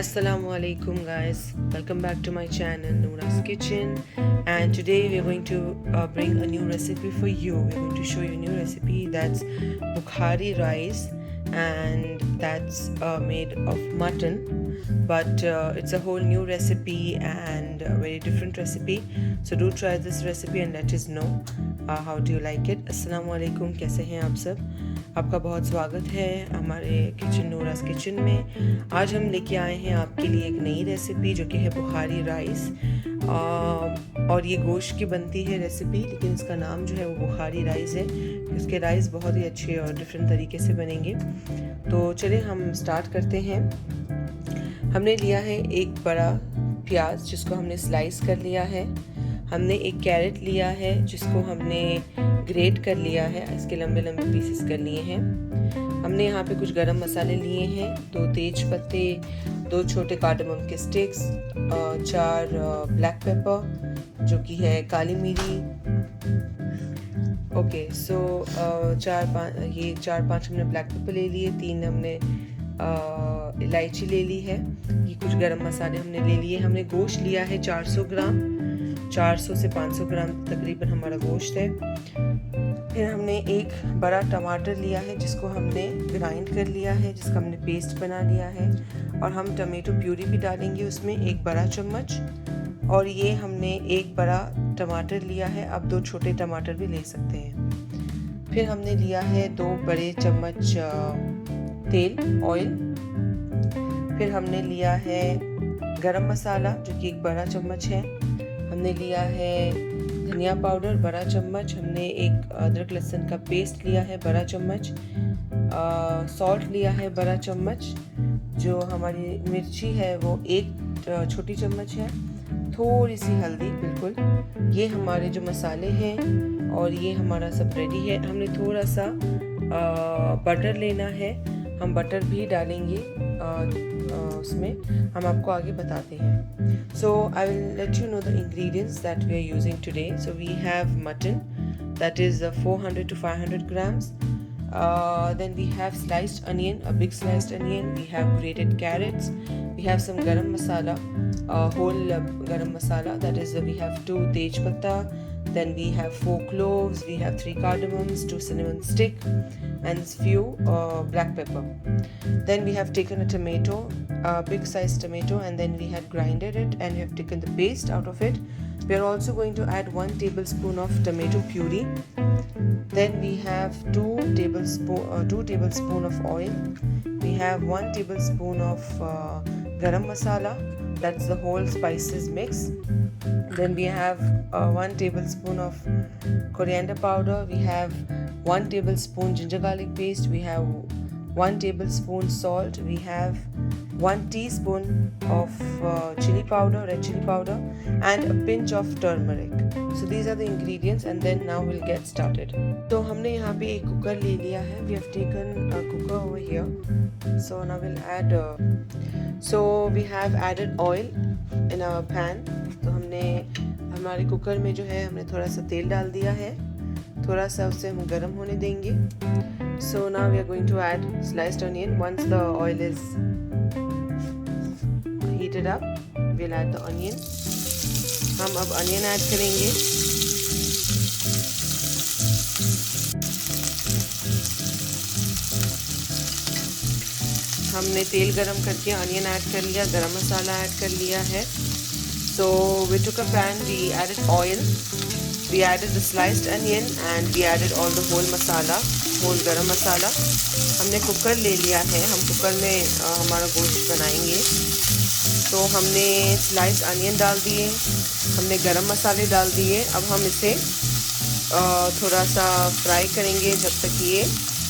Assalamu alaikum guys, welcome back to my channel Noura's Kitchen, and today we're going to bring a new recipe for you. We're going to show you a new recipe that's Bukhari rice, and that's made of mutton, but it's a whole new recipe and a very different recipe. So do try this recipe and let us know how do you like it. Assalamu alaikum, कैसे हैं आप सब? आपका बहुत स्वागत है हमारे kitchen नूरास kitchen में। आज हम लेके आए हैं आपके लिए एक नई रेसिपी जो कि है बुखारी राइस, और ये गोश्त की बनती है रेसिपी, लेकिन इसका नाम जो है वो बुखारी राइस है। इसके राइस बहुत ही अच्छे और डिफरेंट तरीके से बनेंगे। तो चलिए हम स्टार्ट करते हैं। हमने लिया है एक बड़ा प्याज जिसको हमने स्लाइस कर लिया है। हमने एक कैरेट लिया है जिसको हमने ग्रेट कर लिया है, इसके लंबे लंबे पीसेस कर लिए हैं। हमने यहाँ पे कुछ गरम मसाले लिए हैं, 2 तेज पत्ते, 2 छोटे कार्डमम के स्टिक्स, 4 ब्लैक पेपर जो कि है काली मिरी। ओके, सो 4-5 हमने ब्लैक पेपर ले लिए, 3 हमने इलायची ले ली है। ये कुछ गरम मसाले हमने ले लिए। हमने गोश्त लिया है 400 ग्राम, 400 से 500 ग्राम तकरीबन हमारा गोश्त है। फिर हमने एक बड़ा टमाटर लिया है जिसको हमने ग्राइंड कर लिया है, जिसका हमने पेस्ट बना लिया है, और हम टमेटो प्यूरी भी डालेंगे उसमें 1 बड़ा चम्मच। और ये हमने एक बड़ा टमाटर लिया है, आप 2 छोटे टमाटर भी ले सकते हैं। फिर हमने लिया है 2 बड़े चम्मच तेल, ऑयल। फिर हमने लिया है गरम मसाला जो कि 1 बड़ा चम्मच है। हमने लिया है धनिया पाउडर बड़ा चम्मच। हमने एक अदरक लहसुन का पेस्ट लिया है बड़ा चम्मच। सॉल्ट लिया है बड़ा चम्मच। जो हमारी मिर्ची है वो 1 छोटी चम्मच है। थोड़ी सी हल्दी, बिल्कुल। ये हमारे जो मसाले हैं और ये हमारा सब रेडी है। हमने थोड़ा सा बटर लेना है, हम बटर भी डालेंगे उसमें, हम आपको आगे बताते हैं। So I will let you know the ingredients that we are using today. So we have mutton, that is 400 to 500 grams. Then we have sliced onion, a big sliced onion. We have grated carrots. We have some garam masala, whole garam masala. That is we have 2 tej patta. Then we have 4 cloves. We have 3 cardamoms, 2 cinnamon stick, and few black pepper. Then we have taken a tomato, a big sized tomato, and then we had grinded it and we have taken the paste out of it. We are also going to add 1 tablespoon of tomato puree. Then we have 2 tablespoon of oil. We have 1 tablespoon of garam masala, that's the whole spices mix. Then we have 1 tablespoon of coriander powder. We have 1 tablespoon ginger garlic paste. We have 1 tablespoon salt. We have 1 teaspoon of chili powder, red chili powder, and a pinch of turmeric. So these are the ingredients, and then now we'll get started. तो हमने यहाँ पे एक cooker ले लिया है. We have taken a cooker over here. So now we'll add. So we have added oil in our pan. तो हमने हमारे कुकर में जो है हमने थोड़ा सा तेल डाल दिया है, थोड़ा सा उसे हम गर्म होने देंगे. So now we are going to add sliced onion. Once the oil is heated up, we'll add the onion. हम अब अनियन ऐड करेंगे. हमने तेल गरम करके अनियन ऐड कर लिया, गरम मसाला ऐड कर लिया है. So we took a pan, we added oil, we added the sliced onion, and we added all the whole masala, whole garam masala. हमने कुकर ले लिया है, हम कुकर में हमारा गोश्त बनाएंगे. तो हमने स्लाइस्ड अनियन डाल दिए, हमने गरम मसाले डाल दिए. अब हम इसे थोड़ा सा फ्राई करेंगे जब तक ये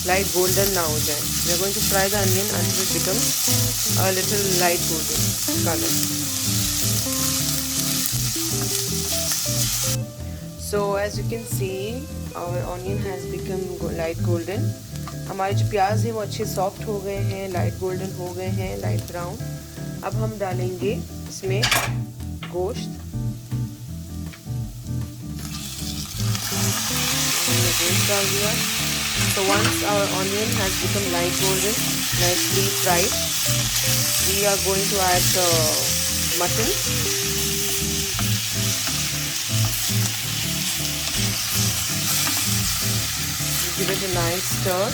लाइट गोल्डन ना हो जाए. We are going to fry the onion until it becomes a little light golden color. So as you can see, our onion has become light golden. हमारे जो प्याज हैं वो अच्छे सॉफ्ट हो गए हैं, लाइट गोल्डन हो गए हैं, लाइट ब्राउन. अब हम डालेंगे इसमें गोश्त. हमने गोश्त डाल दिया. So once our onion has become light golden, nicely fried, we are going to add the mutton. Give it a nice stir.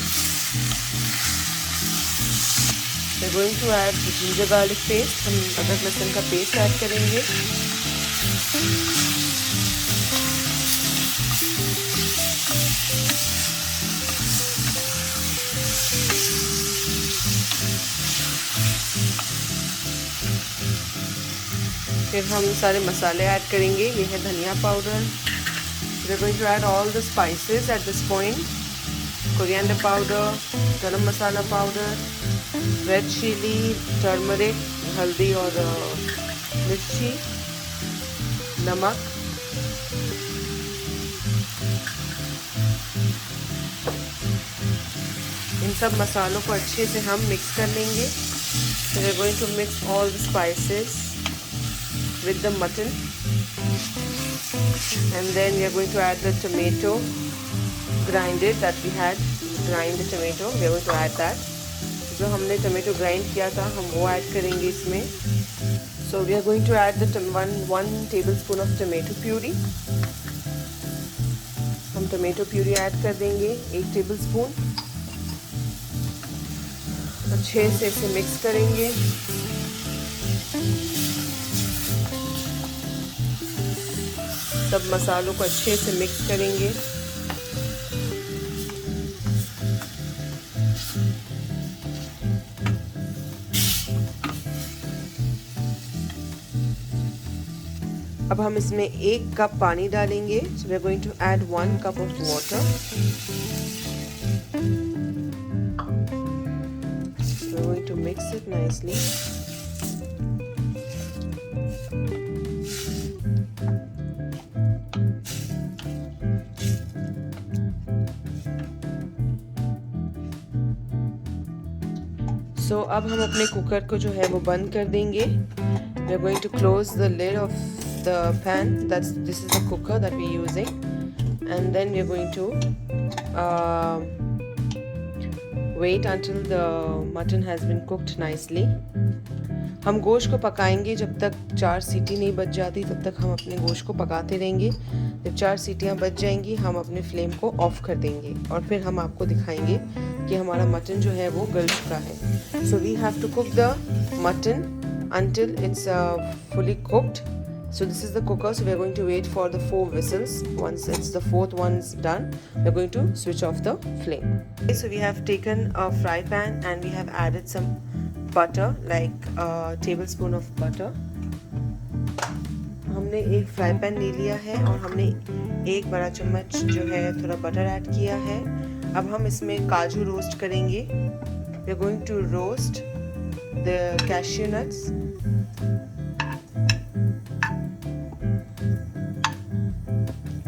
We're going to add the ginger garlic paste. हम अदरक लहसुन का पेस्ट ऐड करेंगे. फिर हम सारे मसाले add करेंगे. ये है धनिया powder. We're going to add all the spices at this point. Coriander powder, garam masala powder, red chili, turmeric, हल्दी और मिर्ची, नमक. इन सब मसालों को अच्छे से हम मिक्स कर लेंगे. We're going to mix all the spices with the mutton, and then we are going to add the tomato grinded that we had. Grind the tomato. We are going to add that. जो हमने tomato grind किया था हम वो add करेंगे इसमें. So we are going to add the one tablespoon of tomato puree. हम tomato puree add कर देंगे 1 टेबलस्पून. अच्छे से इसे मिक्स करेंगे. सब मसालों को अच्छे से मिक्स करेंगे. अब हम इसमें 1 कप पानी डालेंगे. So we are going to add 1 cup of water. We are going to mix it nicely. So अब हम अपने कुकर को जो है वो बंद कर देंगे. We are going to close the lid of the pan. This is the cooker that we're using, and then we're going to wait until the mutton has been cooked nicely. हम गोश्त को पकाएंगे जब तक 4 सीटी नहीं बज जाती तब तक हम अपने गोश्त को पकाते रहेंगे. जब 4 सीटियाँ बज जाएंगी हम अपने फ्लेम को ऑफ कर देंगे और फिर हम आपको दिखाएंगे कि हमारा मटन जो है वो गल चुका है. So we have to cook the mutton until it's fully cooked. So this is the cooker. So we are going to wait for the 4 whistles. Once it's the 4th one's done, we are going to switch off the flame. Okay, so we have taken a fry pan and we have added some butter, like a tablespoon of butter. हमने एक fry pan ले लिया है और हमने 1 बड़ा चम्मच जो है थोड़ा बटर ऐड किया है. अब हम इसमें काजू रोस्ट करेंगे. We are going to roast the cashew nuts.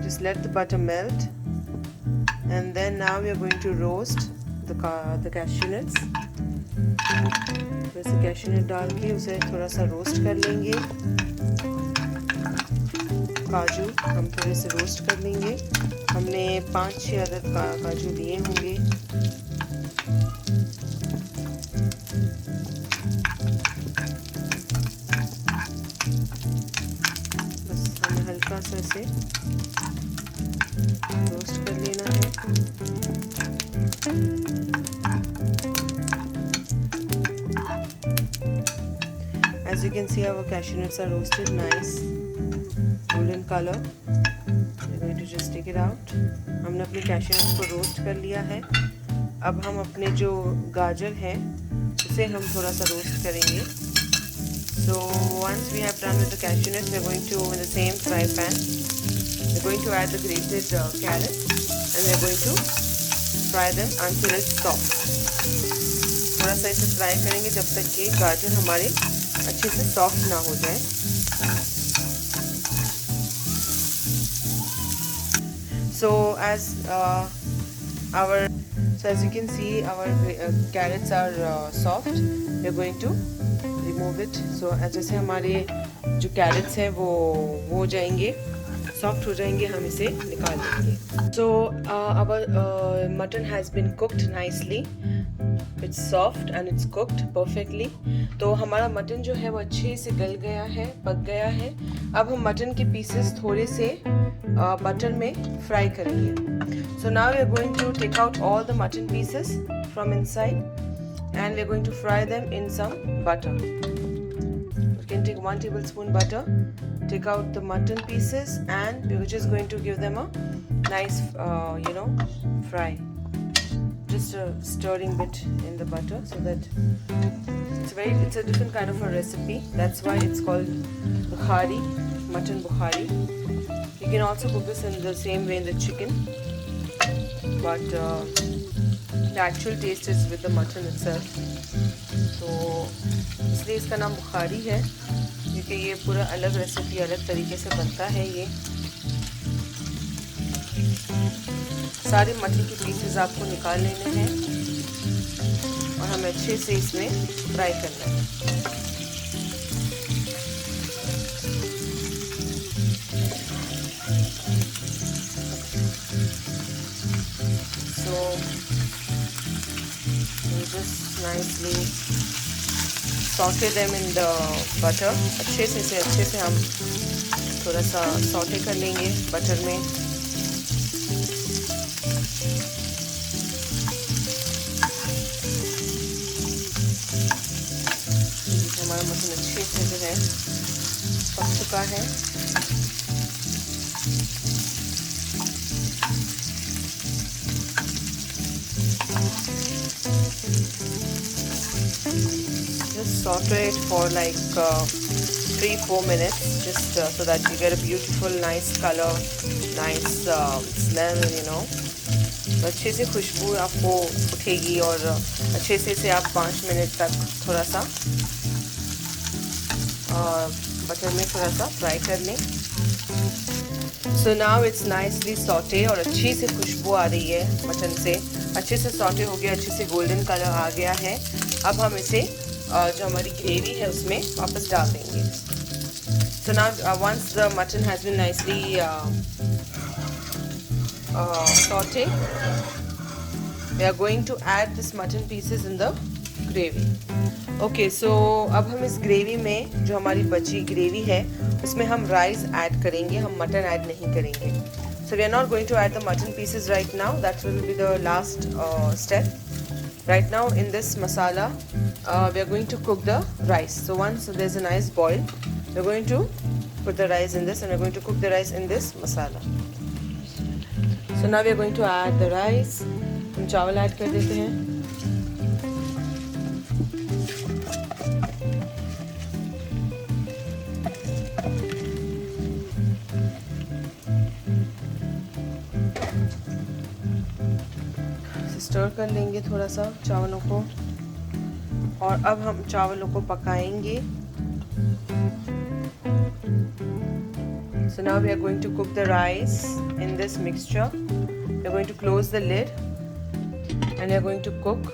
Just let the butter melt, and then now we are going to roast the cashew nuts. वैसे cashew nut डाल के उसे थोड़ा सा रोस्ट कर लेंगे. काजू हम थोड़े से रोस्ट कर लेंगे. हमने 5-6 अदद काजू लिए होंगे. बस हमें हल्का सा इसे रोस्ट कर लेना है. As you can see, our cashew nuts are roasted nice golden color. We're going to just take it out. हमने अपने cashew nuts को रोस्ट कर लिया है. अब हम अपने जो गाजर है उसे हम थोड़ा सा रोस्ट करेंगे. So once we have done with the cashew nuts, we're going to, in the same fry pan, we're going to add the grated carrots and we're going to fry them until it's soft. थोड़ा सा इसे fry करेंगे जब तक कि गाजर हमारे अच्छे से सॉफ्ट ना हो जाए. So as you can see, our carrots are soft. We are going to remove it. So जैसे हमारे जो carrots हैं वो हो जाएंगे सॉफ्ट हो जाएंगे हम इसे निकाल देंगे। So our mutton has been cooked nicely, it's soft and it's cooked perfectly. तो हमारा मटन जो है वो अच्छे से गल गया है, पक गया है। अब हम मटन के पीसेस थोड़े से बटर में फ्राई करेंगे। So now we are going to take out all the mutton pieces from inside and we are going to fry them in some butter. You can take 1 tablespoon butter, take out the mutton pieces, and we're just going to give them a nice fry, just a stirring bit in the butter, so that it's a different kind of a recipe. That's why it's called Bukhari, mutton Bukhari. You can also cook this in the same way in the chicken, but the actual taste is with the mutton itself. तो इसलिए इसका नाम बुखारी है, क्योंकि ये पूरा अलग recipe, अलग तरीके से बनता है। ये सारे मटन के पीसेस आपको निकाल लेने हैं और हमें अच्छे से इसमें फ्राई करना है। So just nicely saute them in the butter. अच्छे से हम थोड़ा सा सॉटे कर लेंगे बटर में। हमारा मटन अच्छे से जो है पक चुका है। Just saute it for like 3-4 minutes, just so that you get a beautiful, nice color, nice smell, तो अच्छे से खुशबू आपको उठेगी और अच्छे से इसे आप 5 मिनट तक थोड़ा सा बटर में थोड़ा सा फ्राई कर लें। So now it's nicely saute और अच्छी से खुशबू आ रही है मटन से, अच्छे से सॉटे हो गया, अच्छे से गोल्डन कलर आ गया है। अब हम इसे जो हमारी ग्रेवी है उसमें वापस डाल देंगे। So now once the mutton has been nicely saute, we are going to add this mutton pieces in the gravy. Okay, so अब हम इस ग्रेवी में, जो हमारी बची ग्रेवी है, उसमें हम राइस ऐड करेंगे, हम मटन ऐड नहीं करेंगे। So we are not going to add the mutton pieces right now, that will be the last step. Right now in this masala, we are going to cook the rice. So once there's a nice boil, we're going to put the rice in this, and we're going to cook the rice in this masala. So now we are going to add the rice. हम चावल add कर देते हैं। Stir कर लेंगे थोड़ा सा चावलों को, और अब हम चावलों को पकाएंगे। So now we are going to cook the rice in this mixture. We are going to close the lid and we are going to cook.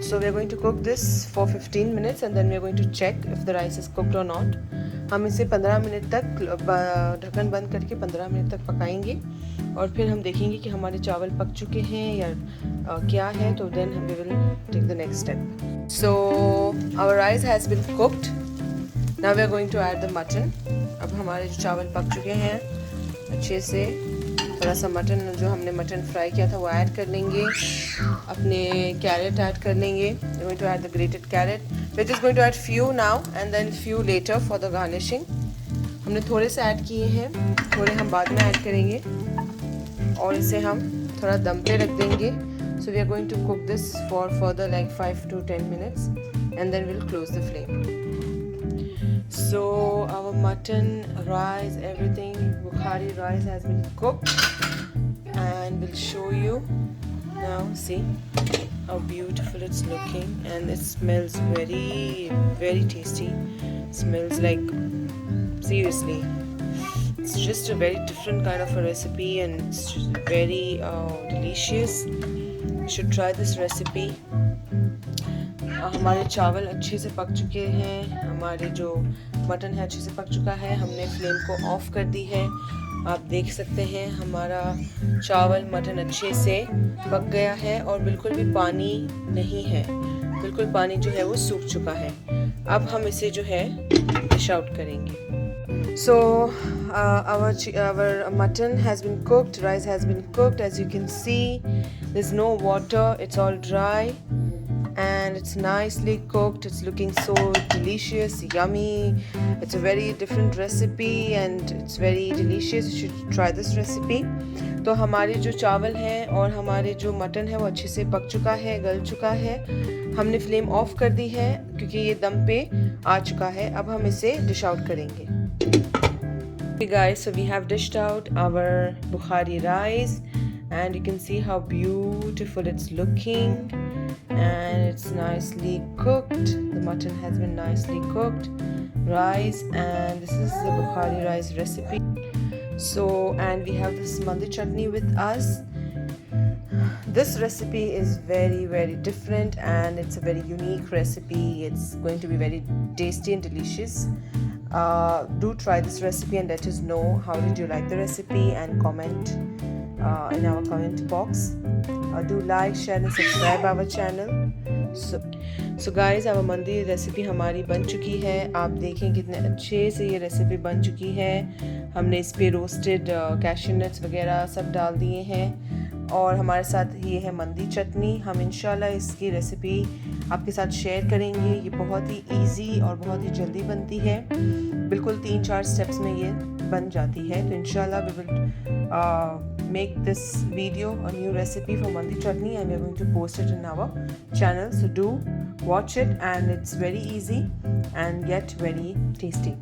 So we are going to cook this for 15 minutes and then we are going to check if the rice is cooked or not. हम इसे 15 minute तक ढक्कन बंद करके 15 minute तक पकाएंगे और फिर हम देखेंगे कि हमारे चावल पक चुके हैं या क्या है, तो then we will take the next step. So our rice has been cooked. Now we are going to add the mutton. अब हमारे जो चावल पक चुके हैं अच्छे से, थोड़ा सा मटन, जो हमने मटन फ्राई किया था वो ऐड कर लेंगे, अपने कैरेट ऐड कर लेंगे। We are going to add the grated carrot. We're just going to add few now and then few later for the garnishing. हमने थोड़े से ऐड किए हैं, थोड़े हम बाद में ऐड करेंगे और इसे हम थोड़ा दम पे रख देंगे। So we are going to cook this for further like 5 to 10 minutes and then we'll close the flame. So our mutton, rice, everything, Bukhari rice has been cooked and we'll show you now. See how beautiful it's looking and it smells very, very tasty. Smells like, seriously, it's just a very different kind of a recipe and it's just very delicious. You should try this recipe. हमारे चावल अच्छे से पक चुके हैं, हमारे जो mutton है अच्छे से पक चुका है। हमने फ्लेम को ऑफ कर दी है। आप देख सकते हैं हमारा चावल मटन अच्छे से पक गया है और बिल्कुल भी पानी नहीं है, बिल्कुल पानी जो है वो सूख चुका है। अब हम इसे जो है डिश आउट करेंगे। So our mutton has been cooked, rice has been cooked. As you can see, there's no water, it's all dry and it's nicely cooked. It's looking so delicious, yummy. It's a very different recipe and it's very delicious. You should try this recipe. तो हमारे जो चावल हैं और हमारे जो mutton है वो अच्छे से पक चुका है, गल चुका है। हमने फ्लेम ऑफ कर दी है क्योंकि ये दम पे आ चुका है। अब हम इसे डिश आउट करेंगे। Okay guys, so we have dished out our Bukhari rice and you can see how beautiful it's looking and it's nicely cooked. The mutton has been nicely cooked, rice, and this is the Bukhari rice recipe. So, and we have this mandi chutney with us. This recipe is very different and it's a very unique recipe. It's going to be very tasty and delicious. Do try this recipe and let us know how did you like the recipe and comment in our comment box. Do like, share and subscribe our channel. So guys, our mandi recipe हमारी बन चुकी है। आप देखें कितने अच्छे से ये रेसिपी बन चुकी है। हमने इस पे रोस्टेड कैश्यू नट्स वगैरह सब डाल दिए हैं और हमारे साथ ये है मन्दी चटनी। हम इंशाल्लाह इसकी रेसिपी आपके साथ शेयर करेंगे। ये बहुत ही इजी और बहुत ही जल्दी बनती है, बिल्कुल 3-4 स्टेप्स में ये बन जाती है। तो इंशाल्लाह we will make this video a new recipe for mandi chutney and we are going to post it in our channel. So do watch it and it's very easy and yet very tasty.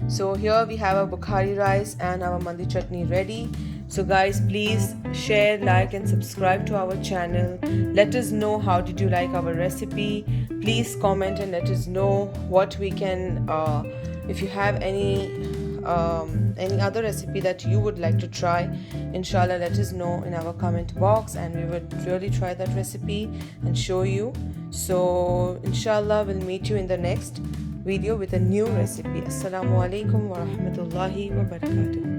So here we have our Bukhari rice and our mandi chutney ready. So guys, please share, like and subscribe to our channel. Let us know how did you like our recipe. Please comment and let us know what we can if you have any other recipe that you would like to try, inshallah let us know in our comment box and we would really try that recipe and show you. So inshallah we'll meet you in the next video with a new recipe. Assalamu alaikum wa rahmatullahi wa barakatuh.